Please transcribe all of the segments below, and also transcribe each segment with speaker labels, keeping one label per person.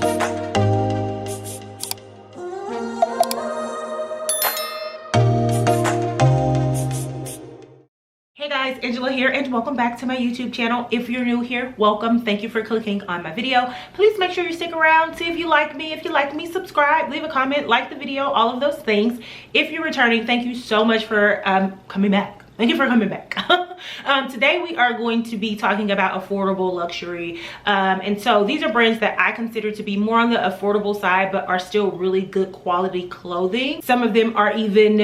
Speaker 1: Hey guys, Angela here and welcome back to my YouTube channel. If you're new here, welcome. Thank you for clicking on my video. Please make sure you stick around, see if you like me. If you like me, subscribe, leave a comment, like the video, all of those things. If you're returning, thank you so much for coming back. Thank you for coming back. Today we are going to be talking about affordable luxury. And so these are brands that I consider to be more on the affordable side, but are still really good quality clothing. Some of them are even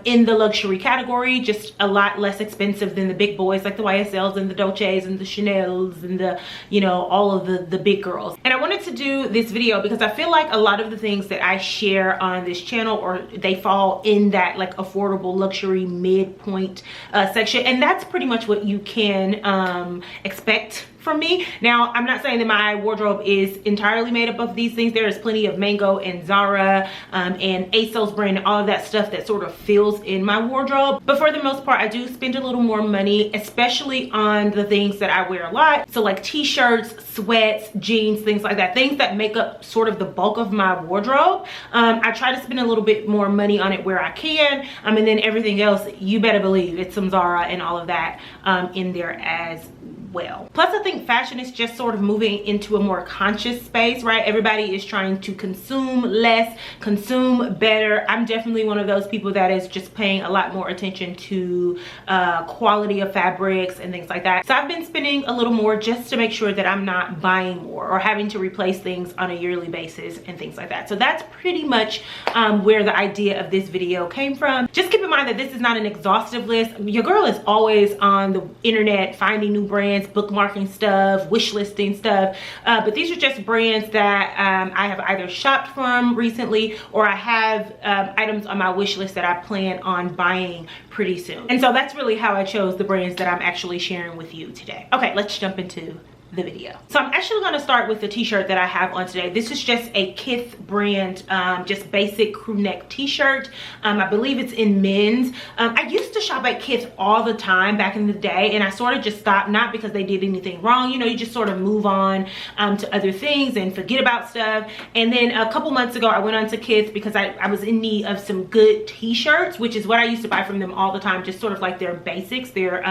Speaker 1: in the luxury category, just a lot less expensive than the big boys like the YSLs and the Dolces and the Chanels and the, you know, all of the big girls. And I wanted to do this video because I feel like a lot of the things that I share on this channel, or they fall in that like affordable luxury midpoint section, and that's pretty much what you can expect from me. Now, I'm not saying that my wardrobe is entirely made up of these things. There is plenty of Mango and Zara and ASOS brand and all of that stuff that sort of fills in my wardrobe. But for the most part, I do spend a little more money, especially on the things that I wear a lot. So like t-shirts, sweats, jeans, things like that. Things that make up sort of the bulk of my wardrobe. I try to spend a little bit more money on it where I can. And then everything else, you better believe it's some Zara and all of that in there as well. Plus, I think fashion is just sort of moving into a more conscious space, right? Everybody is trying to consume less, consume better. I'm definitely one of those people that is just paying a lot more attention to quality of fabrics and things like that. So I've been spending a little more just to make sure that I'm not buying more or having to replace things on a yearly basis and things like that. So that's pretty much where the idea of this video came from. Just keep in mind that this is not an exhaustive list. Your girl is always on the internet finding new brands, bookmarking stuff, wish listing stuff, but these are just brands that I have either shopped from recently, or I have items on my wish list that I plan on buying pretty soon. And so that's really how I chose the brands that I'm actually sharing with you today. Okay, let's jump into the video. So I'm actually going to start with the t-shirt that I have on today. This is just a Kith brand, just basic crew neck t-shirt. I believe it's in men's. I used to shop at Kith all the time back in the day, and I sort of just stopped, not because they did anything wrong. You know, you just sort of move on to other things and forget about stuff. And then a couple months ago, I went on to Kith because I was in need of some good t-shirts, which is what I used to buy from them all the time, just sort of like their basics, their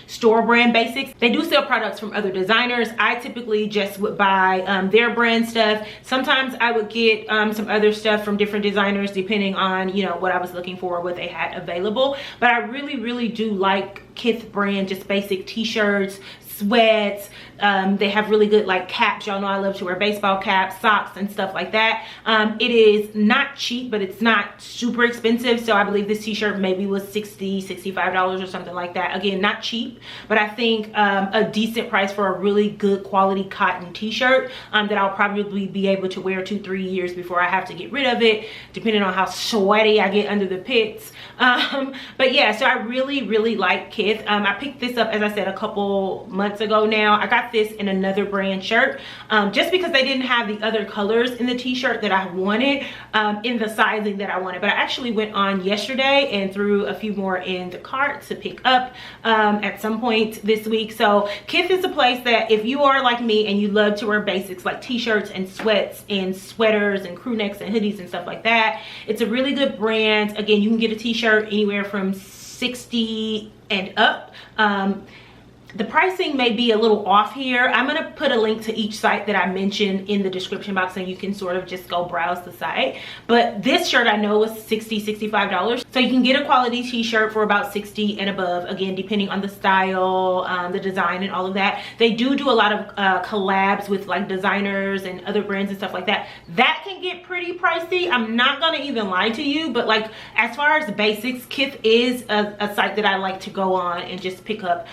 Speaker 1: store brand basics. They do sell products from other designers. I typically just would buy their brand stuff. Sometimes I would get some other stuff from different designers depending on, you know, what I was looking for, what they had available. But I really do like Kith brand, just basic t-shirts, sweats. They have really good like caps. Y'all know I love to wear baseball caps, socks and stuff like that. It is not cheap, but it's not super expensive. So I believe this t-shirt maybe was $60, $65 or something like that. Again, not cheap, but I think a decent price for a really good quality cotton t-shirt that I'll probably be able to wear 2-3 years before I have to get rid of it, depending on how sweaty I get under the pits. But yeah, so I really like Kith. I picked this up, as I said, a couple months ago now. I got this in another brand shirt just because they didn't have the other colors in the t-shirt that I wanted in the sizing that I wanted. But I actually went on yesterday and threw a few more in the cart to pick up at some point this week. So Kith is a place that if you are like me and you love to wear basics like t-shirts and sweats and sweaters and crew necks and hoodies and stuff like that, it's a really good brand. Again, you can get a t-shirt anywhere from $60 and up. The pricing may be a little off here. I'm going to put a link to each site that I mentioned in the description box, and you can sort of just go browse the site. But this shirt I know was $60, $65. So you can get a quality t-shirt for about $60 and above, again, depending on the style, the design and all of that. They do a lot of collabs with like designers and other brands and stuff like that. That can get pretty pricey. I'm not going to even lie to you, but like as far as the basics, Kith is a site that I like to go on and just pick up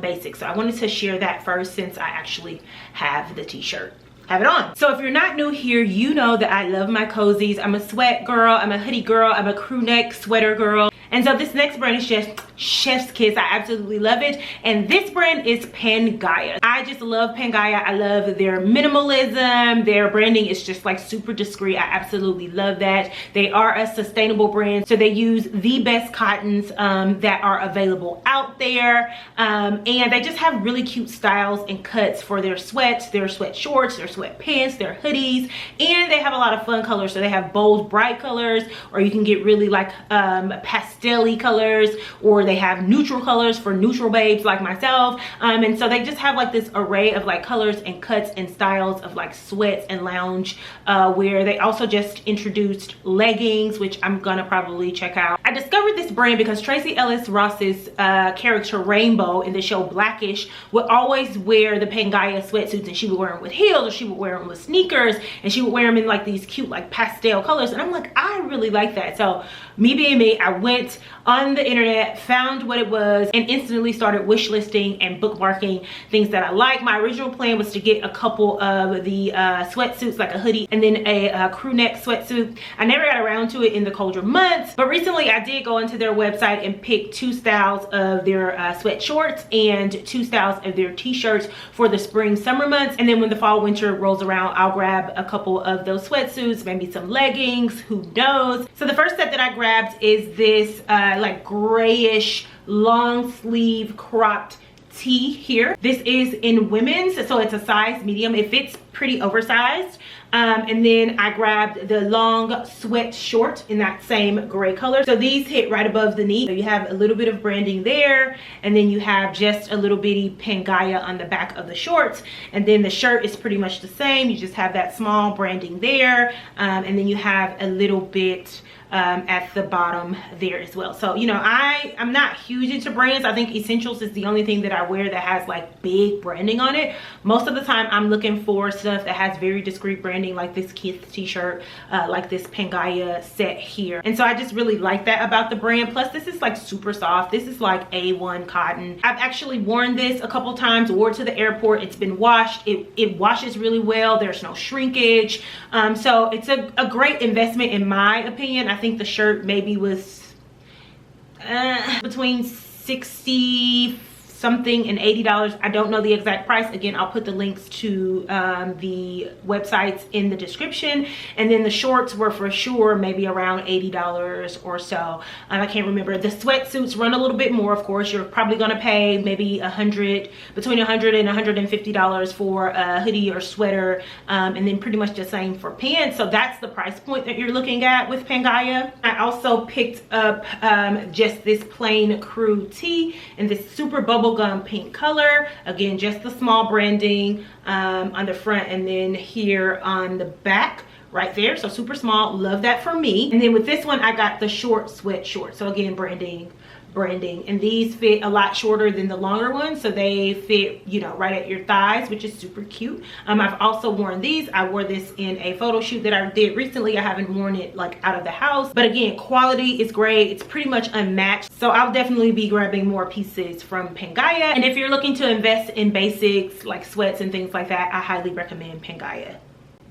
Speaker 1: basics. So I wanted to share that first since I actually have the t-shirt. Have it on. So if you're not new here, you know that I love my cozies. I'm a sweat girl, I'm a hoodie girl, I'm a crew neck sweater girl. And so this next brand is just chef's kiss. I absolutely love it. And this brand is Pangaea. I just love Pangaea. I love their minimalism. Their branding is just like super discreet. I absolutely love that. They are a sustainable brand, so they use the best cottons that are available out there, and they just have really cute styles and cuts for their sweats, their sweat shorts, their sweat pants, their hoodies, and they have a lot of fun colors. So they have bold, bright colors, or you can get really like pastel-y colors, or they have neutral colors for neutral babes like myself. And so they just have like this array of like colors and cuts and styles of like sweats and lounge wear. They also just introduced leggings, which I'm gonna probably check out. I discovered this brand because Tracee Ellis Ross's character Rainbow in the show Blackish would always wear the Pangaea sweatsuits, and she would wear them with heels, or she would wear them with sneakers, and she would wear them in like these cute like pastel colors. And I'm like, I really like that. So me being me, I went on the internet, found what it was, and instantly started wish listing and bookmarking things that I like. My original plan was to get a couple of the sweatsuits, like a hoodie and then a crew neck sweatsuit. I never got around to it in the colder months, but recently I did go into their website and pick 2 styles of their sweat shorts and 2 styles of their t-shirts for the spring summer months. And then when the fall winter rolls around, I'll grab a couple of those sweatsuits, maybe some leggings, who knows. So the first set that I grabbed is this like grayish long sleeve cropped tee here. This is in women's, so it's a size medium. It fits pretty oversized. And then I grabbed the long sweat short in that same gray color. So these hit right above the knee. So you have a little bit of branding there, and then you have just a little bitty Pangaea on the back of the shorts. And then the shirt is pretty much the same. You just have that small branding there, and then you have a little bit at the bottom there as well. So, you know, I'm not huge into brands. I think Essentials is the only thing that I wear that has like big branding on it. Most of the time I'm looking for stuff that has very discreet branding, like this Kiss t-shirt, like this Pangaea set here. And so I just really like that about the brand. Plus this is like super soft. This is like A1 cotton. I've actually worn this a couple times, wore it to the airport. It's been washed. It washes really well. There's no shrinkage. So it's a great investment in my opinion. I think the shirt maybe was between 60 something and $80. I don't know the exact price. Again, I'll put the links to the websites in the description. And then the shorts were for sure maybe around $80 or so. I can't remember. The sweatsuits run a little bit more, of course. You're probably gonna pay maybe between $100 and $150 for a hoodie or sweater, and then pretty much the same for pants. So that's the price point that you're looking at with Pangaea. I also picked up just this plain crew tee in this super bubblegum pink color. Again, just the small branding on the front, and then here on the back right there. So super small. Love that for me. And then with this one, I got the short sweat short. So again, branding, and these fit a lot shorter than the longer ones, so they fit, you know, right at your thighs, which is super cute. I've also worn these. I wore this in a photo shoot that I did recently. I haven't worn it like out of the house, but again, quality is great. It's pretty much unmatched, so I'll definitely be grabbing more pieces from Pangaea. And if you're looking to invest in basics like sweats and things like that, I highly recommend Pangaea.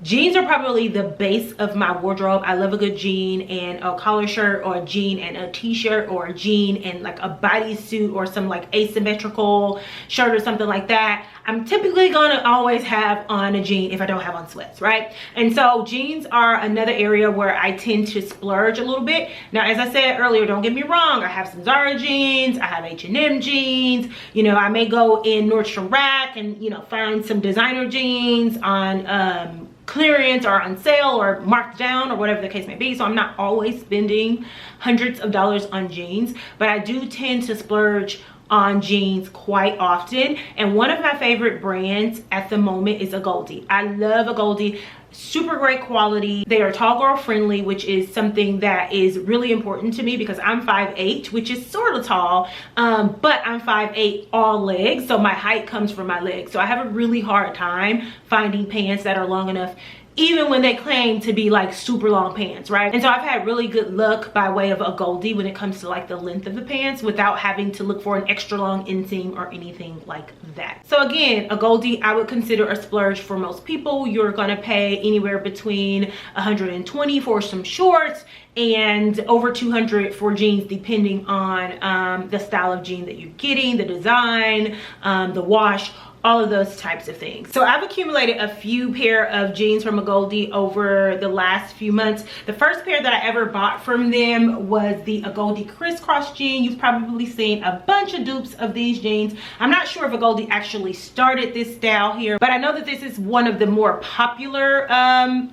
Speaker 1: Jeans are probably the base of my wardrobe. I love a good jean and a collar shirt, or a jean and a t-shirt, or a jean and like a bodysuit, or some like asymmetrical shirt or something like that. I'm typically gonna always have on a jean if I don't have on sweats, right? And so jeans are another area where I tend to splurge a little bit. Now, as I said earlier, don't get me wrong, I have some Zara jeans, I have H&M jeans, you know, I may go in Nordstrom Rack and, you know, find some designer jeans on clearance or on sale or marked down or whatever the case may be. So I'm not always spending hundreds of dollars on jeans, but I do tend to splurge on jeans quite often. And one of my favorite brands at the moment is a Goldie. I love a Goldie. Super great quality. They are tall girl friendly, which is something that is really important to me because I'm 5'8", which is sort of tall, but I'm 5'8" all legs, so my height comes from my legs. So I have a really hard time finding pants that are long enough even when they claim to be like super long pants, right? And so I've had really good luck by way of a Goldie when it comes to like the length of the pants without having to look for an extra long inseam or anything like that. So again, a Goldie I would consider a splurge for most people. You're gonna pay anywhere between $120 for some shorts and over $200 for jeans, depending on the style of jean that you're getting, the design, the wash, all of those types of things. So I've accumulated a few pair of jeans from a Goldie over the last few months. The first pair that I ever bought from them was the Goldie crisscross jean. You've probably seen a bunch of dupes of these jeans. I'm not sure if a Goldie actually started this style here, but I know that this is one of the more popular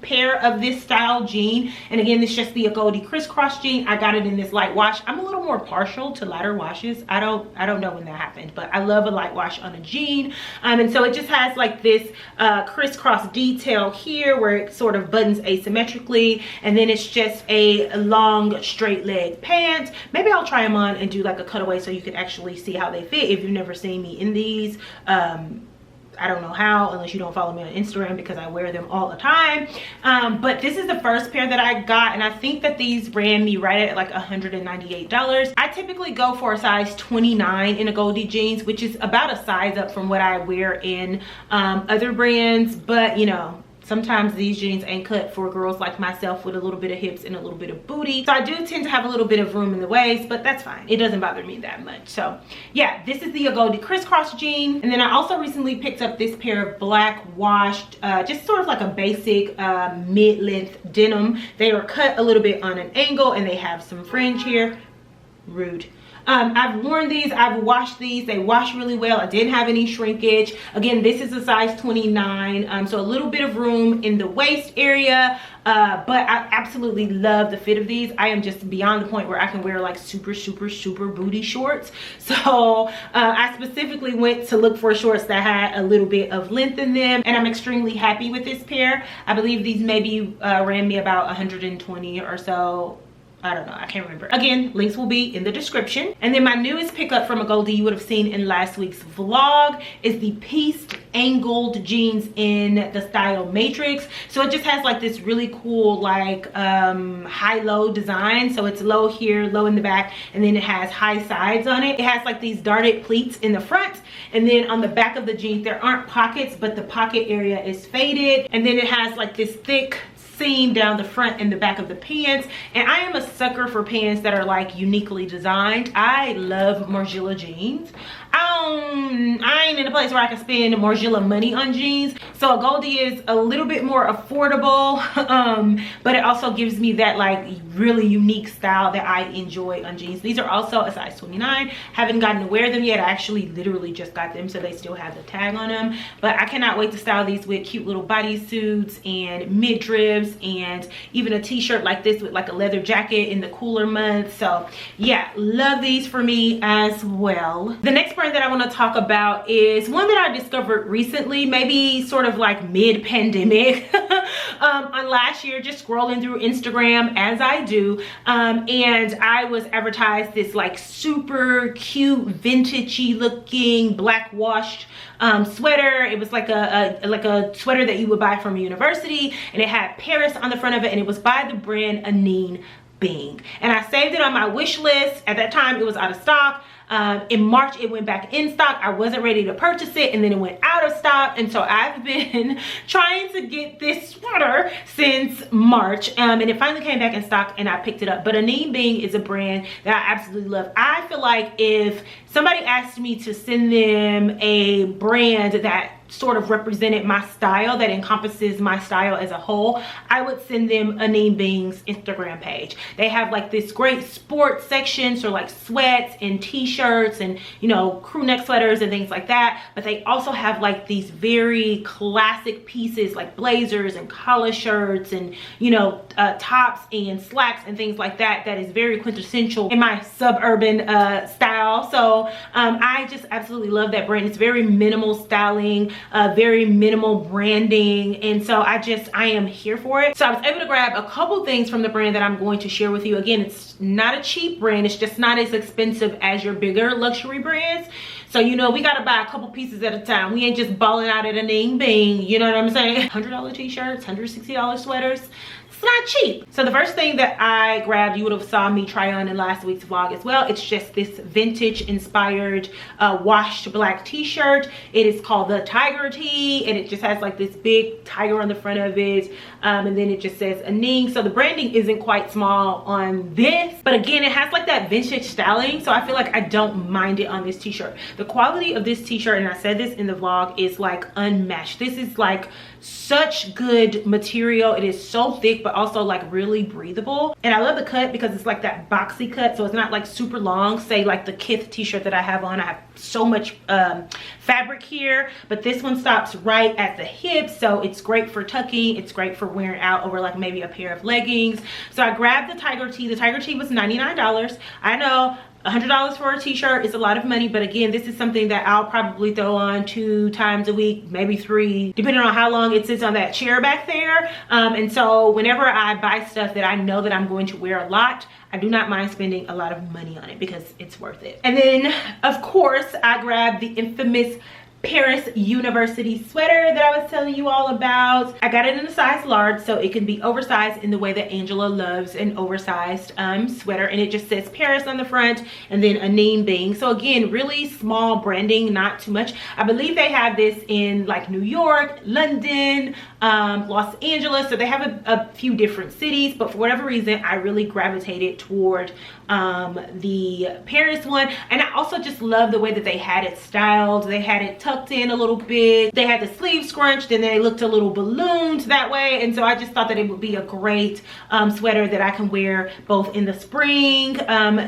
Speaker 1: pair of this style jean. And again, it's just the Goldie crisscross jean. I got it in this light wash. I'm a little more partial to lighter washes. I don't know when that happened, but I love a light wash on a jean. And so it just has like this crisscross detail here where it sort of buttons asymmetrically, and then it's just a long straight leg pant. Maybe I'll try them on and do like a cutaway so you can actually see how they fit if you've never seen me in these. I don't know how, unless you don't follow me on Instagram, because I wear them all the time. But this is the first pair that I got, and I think that these ran me right at like $198. I typically go for a size 29 in a Goldie jeans, which is about a size up from what I wear in other brands. But you know, sometimes these jeans ain't cut for girls like myself with a little bit of hips and a little bit of booty. So I do tend to have a little bit of room in the waist, but that's fine. It doesn't bother me that much. So yeah, this is the Goldie crisscross jean. And then I also recently picked up this pair of black washed, just sort of like a basic mid-length denim. They are cut a little bit on an angle and they have some fringe here. Rude. I've worn these, I've washed these, they wash really well. I didn't have any shrinkage. Again, this is a size 29, so a little bit of room in the waist area, but I absolutely love the fit of these. I am just beyond the point where I can wear like super booty shorts. So I specifically went to look for shorts that had a little bit of length in them, and I'm extremely happy with this pair. I believe these maybe ran me about 120 or so. I don't know, I can't remember. Again, links will be in the description. And then my newest pickup from a Goldie you would have seen in last week's vlog is the pieced angled jeans in the style Matrix. So it just has like this really cool like high-low design. So it's low here, low in the back, and then it has high sides on it. It has like these darted pleats in the front, and then on the back of the jeans there aren't pockets, but the pocket area is faded. And then it has like this thick seam down the front and the back of the pants. And I am a sucker for pants that are like uniquely designed. I love Margiela jeans. I ain't in a place where I can spend Margiela money on jeans, so a Goldie is a little bit more affordable, but it also gives me that like really unique style that I enjoy on jeans. These are also a size 29. Haven't gotten to wear them yet. I actually literally just got them, so they still have the tag on them, but I cannot wait to style these with cute little bodysuits and midriffs, and even a t-shirt like this with like a leather jacket in the cooler months. So yeah, love these for me as well. The next brand that I want to talk about is one that I discovered recently, maybe sort of like mid-pandemic, on last year, just scrolling through Instagram as I do, and I was advertised this like super cute vintagey looking black washed sweater. It was like a sweater that you would buy from a university, and it had Paris on the front of it, and it was by the brand Anine Bing, and I saved it on my wish list. At that time it was out of stock. In March it went back in stock. I wasn't ready to purchase it, and then it went out of stock, and so I've been trying to get this sweater since March, and it finally came back in stock and I picked it up. But Anine Bing is a brand that I absolutely love. I feel like if somebody asked me to send them a brand that sort of represented my style, that encompasses my style as a whole, I would send them Anine Bing's Instagram page. They have like this great sports section, so like sweats and t-shirts and, you know, crew neck sweaters and things like that, but they also have like these very classic pieces like blazers and collar shirts and, you know, tops and slacks and things like that, that is very quintessential in my suburban style. So I just absolutely love that brand. It's very minimal styling, very minimal branding, and so I am here for it. So I was able to grab a couple things from the brand that I'm going to share with you. Again, it's not a cheap brand, it's just not as expensive as your bigger luxury brands. So, you know, we gotta buy a couple pieces at a time. We ain't just balling out at a ning bing, you know what I'm saying? $100 t-shirts, $160 sweaters. It's not cheap. So the first thing that I grabbed, you would have saw me try on in last week's vlog as well. It's just this vintage inspired washed black t-shirt. It is called the Tiger Tee, and it just has like this big tiger on the front of it, and then it just says a ning. So the branding isn't quite small on this, but again, it has like that vintage styling, so I feel like I don't mind it on this t-shirt. The quality of this t-shirt, and I said this in the vlog, is like unmatched. This is like such good material. It is so thick but also like really breathable, and I love the cut because it's like that boxy cut, so it's not like super long. Say like the Kith t-shirt that I have on, I have so much fabric here, but this one stops right at the hip, so it's great for tucking. It's great for wearing out over like maybe a pair of leggings. So I grabbed the Tiger Tee. The Tiger Tee was $99. I know $100 for a t-shirt is a lot of money, but again, this is something that I'll probably throw on 2 times a week, maybe 3, depending on how long it sits on that chair back there. And so whenever I buy stuff that I know that I'm going to wear a lot, I do not mind spending a lot of money on it because it's worth it. And then of course I grabbed the infamous Paris University sweater that I was telling you all about. I got it in a size large, so it can be oversized in the way that Angela loves an oversized sweater, and it just says Paris on the front and then a name bing. So again, really small branding, not too much. I believe they have this in like New York, London, Los Angeles, so they have a few different cities, but for whatever reason I really gravitated toward the Paris one. And I also just love the way that they had it styled. They had it tucked in a little bit, they had the sleeves scrunched, and they looked a little ballooned that way, and so I just thought that it would be a great sweater that I can wear both in the spring,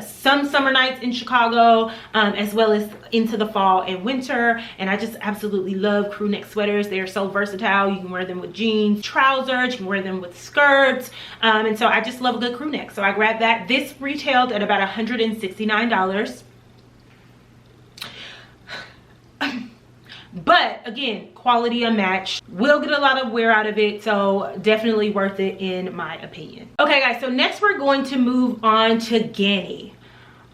Speaker 1: some summer nights in Chicago, as well as into the fall and winter. And I just absolutely love crew neck sweaters. They are so versatile. You can wear them with jeans, trousers, you can wear them with skirts, and so I just love a good crew neck. So I grabbed that. This retailed at about $169. But again, quality unmatched. Will get a lot of wear out of it, so definitely worth it in my opinion. Okay guys, so next we're going to move on to guinea.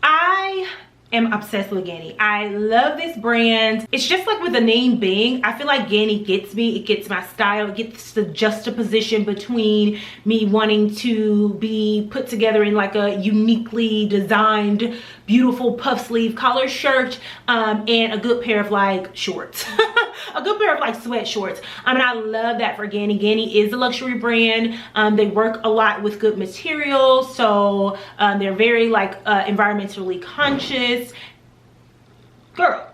Speaker 1: I am obsessed with guinea. I love this brand. It's just like with the name bing, I feel like guinea gets me. It gets my style. It gets the juxtaposition between me wanting to be put together in like a uniquely designed, beautiful puff sleeve collar shirt, and a good pair of like shorts. A good pair of like sweat shorts. I mean, I love that for guinea. Guinea is a luxury brand. They work a lot with good materials, so they're very like environmentally conscious. Girl,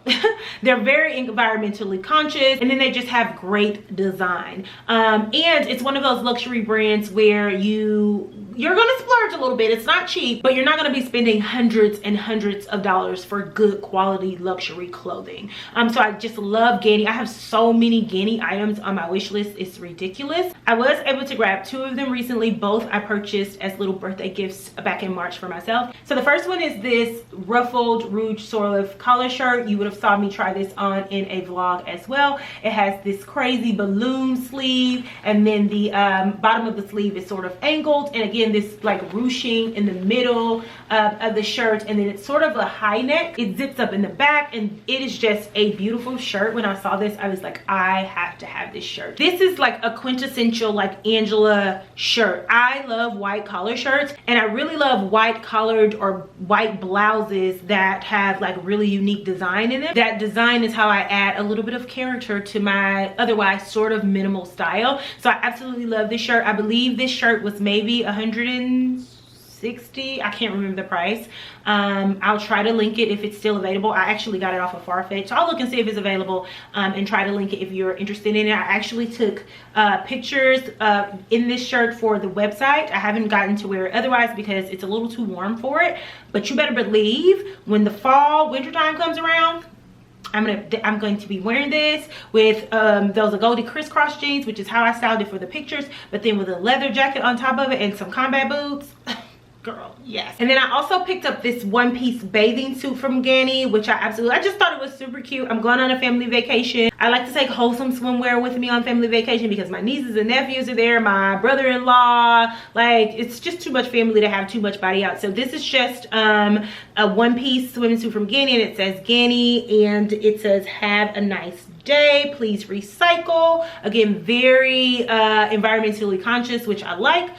Speaker 1: they're very environmentally conscious, and then they just have great design, and it's one of those luxury brands where you're gonna splurge a little bit. It's not cheap, but you're not gonna be spending hundreds and hundreds of dollars for good quality luxury clothing. So I just love guinea. I have so many guinea items on my wish list, it's ridiculous. I was able to grab 2 of them recently. Both I purchased as little birthday gifts back in March for myself. So the first one is this ruffled rouge sort of collar shirt. You would have saw me try this on in a vlog as well. It has this crazy balloon sleeve, and then the bottom of the sleeve is sort of angled, and again this like ruching in the middle of the shirt, and then it's sort of a high neck. It zips up in the back, and it is just a beautiful shirt. When I saw this, I was like, I have to have this shirt. This is like a quintessential like Angela shirt. I love white collar shirts, and I really love white collared or white blouses that have like really unique design in it. That design is how I add a little bit of character to my otherwise sort of minimal style. So I absolutely love this shirt. I believe this shirt was maybe $160. I can't remember the price. I'll try to link it if it's still available. I actually got it off of Farfetch, so I'll look and see if it's available, and try to link it if you're interested in it. I actually took pictures in this shirt for the website. I haven't gotten to wear it otherwise because it's a little too warm for it, but you better believe when the fall winter time comes around, I'm going to be wearing this with those Agodi crisscross jeans, which is how I styled it for the pictures, but then with a leather jacket on top of it and some combat boots. girl, yes. And then I also picked up this one-piece bathing suit from Guinea, which I just thought it was super cute. I'm going on a family vacation. I like to take wholesome swimwear with me on family vacation because my nieces and nephews are there, my brother-in-law. Like, it's just too much family to have too much body out. So this is just a one-piece swimsuit from Guinea, and it says Guinea, and it says have a nice day, please recycle. Again, very environmentally conscious, which I like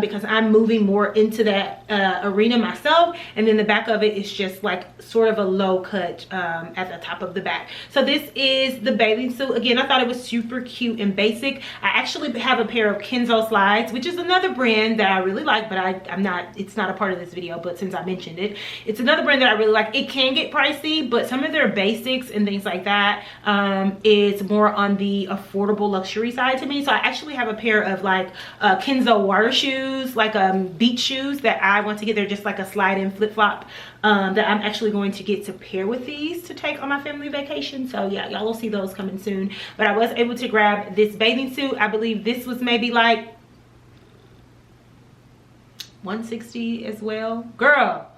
Speaker 1: because I'm moving more into that arena myself. And then the back of it is just like sort of a low cut at the top of the back. So this is the bathing suit. Again, I thought it was super cute and basic. I actually have a pair of Kenzo slides, which is another brand that I really like, but it's not a part of this video, but since I mentioned it, it's another brand that I really like. It can get pricey, but some of their basics and things like that is more on the affordable luxury side to me. So I actually have a pair of like Kenzo water shoes, like beach shoes that I want to get. They're just like a slide-in flip-flop that I'm actually going to get to pair with these to take on my family vacation. So yeah, y'all will see those coming soon. But I was able to grab this bathing suit. I believe this was maybe like $160 as well. Girl,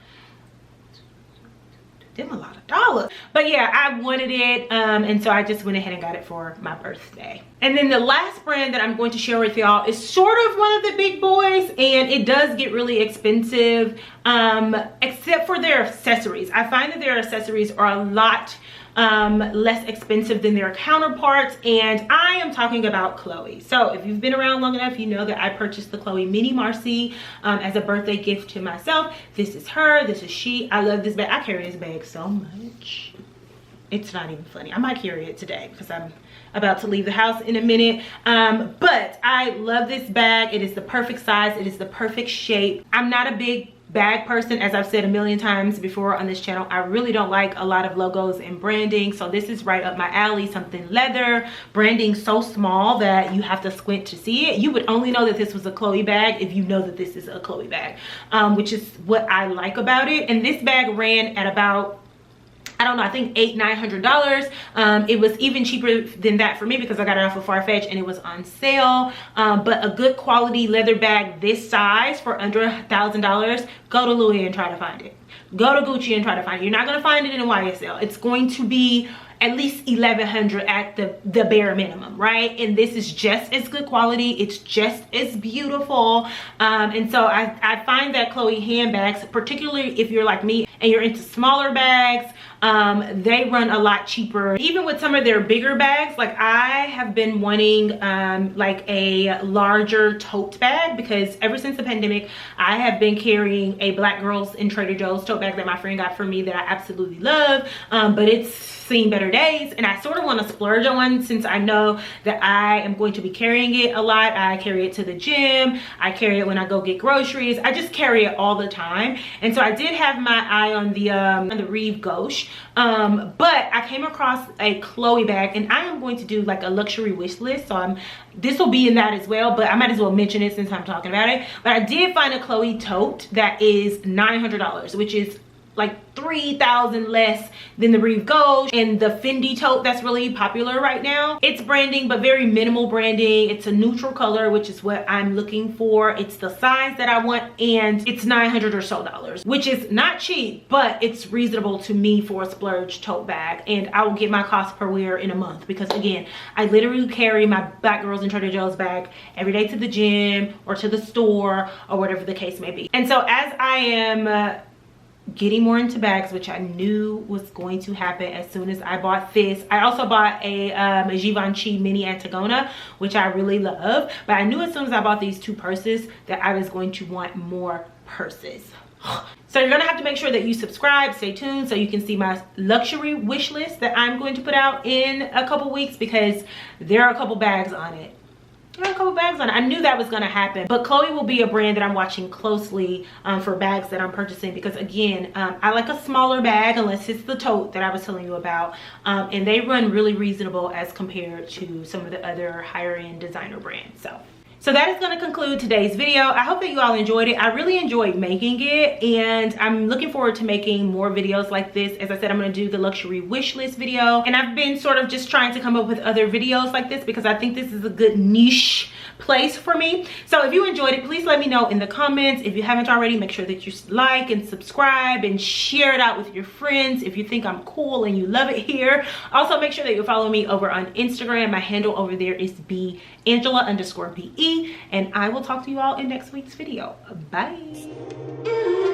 Speaker 1: them a lot of dollars. But yeah, I wanted it, and so I just went ahead and got it for my birthday. And then the last brand that I'm going to share with y'all is sort of one of the big boys, and it does get really expensive, except for their accessories. I find that their accessories are a lot less expensive than their counterparts, and I am talking about Chloe. So if you've been around long enough, you know that I purchased the Chloe Mini Marcy as a birthday gift to myself. This is her, this is she. I love this bag. I carry this bag so much, it's not even funny. I might carry it today because I'm about to leave the house in a minute, but I love this bag. It is the perfect size, it is the perfect shape. I'm not a big bag person, as I've said a million times before on this channel. I really don't like a lot of logos and branding, so this is right up my alley. Something leather, branding so small that you have to squint to see it. You would only know that this was a Chloe bag if you know that this is a Chloe bag, which is what I like about it. And this bag ran at about, I don't know, I think $800-900. It was even cheaper than that for me because I got it off of Farfetch and it was on sale. But a good quality leather bag this size for under $1,000, go to Louis and try to find it. Go to Gucci and try to find it. You're not going to find it in a YSL. It's going to be at least $1,100 at the bare minimum, right? And this is just as good quality. It's just as beautiful. And so I find that Chloe handbags, particularly if you're like me and you're into smaller bags, they run a lot cheaper. Even with some of their bigger bags, like I have been wanting like a larger tote bag, because ever since the pandemic, I have been carrying a Black Girls in Trader Joe's tote bag that my friend got for me that I absolutely love, but it's seen better days, and I sort of want to splurge on one since I know that I am going to be carrying it a lot. I carry it to the gym, I carry it when I go get groceries, I just carry it all the time. And so I did have my eye on the Rive Gauche, but I came across a Chloe bag, and I am going to do like a luxury wish list, so this will be in that as well, but I might as well mention it since I'm talking about it. But I did find a Chloe tote that is $900, which is like $3,000 less than the Rive Gauche and the Fendi tote that's really popular right now. It's branding, but very minimal branding. It's a neutral color, which is what I'm looking for. It's the size that I want, and it's $900 or so, which is not cheap, but it's reasonable to me for a splurge tote bag. And I will get my cost per wear in a month because, again, I literally carry my Black Girls in Trader Joe's bag every day to the gym or to the store or whatever the case may be. And so as I am getting more into bags, which I knew was going to happen as soon as I bought this. I also bought a Givenchy mini Antigona, which I really love, but I knew as soon as I bought these two purses that I was going to want more purses. So you're gonna have to make sure that you subscribe, stay tuned, so you can see my luxury wish list that I'm going to put out in a couple weeks, because there are a couple bags on it. I knew that was going to happen. But Chloe will be a brand that I'm watching closely for bags that I'm purchasing, because again, I like a smaller bag unless it's the tote that I was telling you about, and they run really reasonable as compared to some of the other higher end designer brands. So So that is going to conclude today's video. I hope that you all enjoyed it. I really enjoyed making it, and I'm looking forward to making more videos like this. As I said, I'm going to do the luxury wish list video, and I've been sort of just trying to come up with other videos like this because I think this is a good niche place for me. So if you enjoyed it, please let me know in the comments. If you haven't already, make sure that you like and subscribe and share it out with your friends if you think I'm cool and you love it here. Also, make sure that you follow me over on Instagram. My handle over there is BAngela_BE, and I will talk to you all in next week's video. Bye.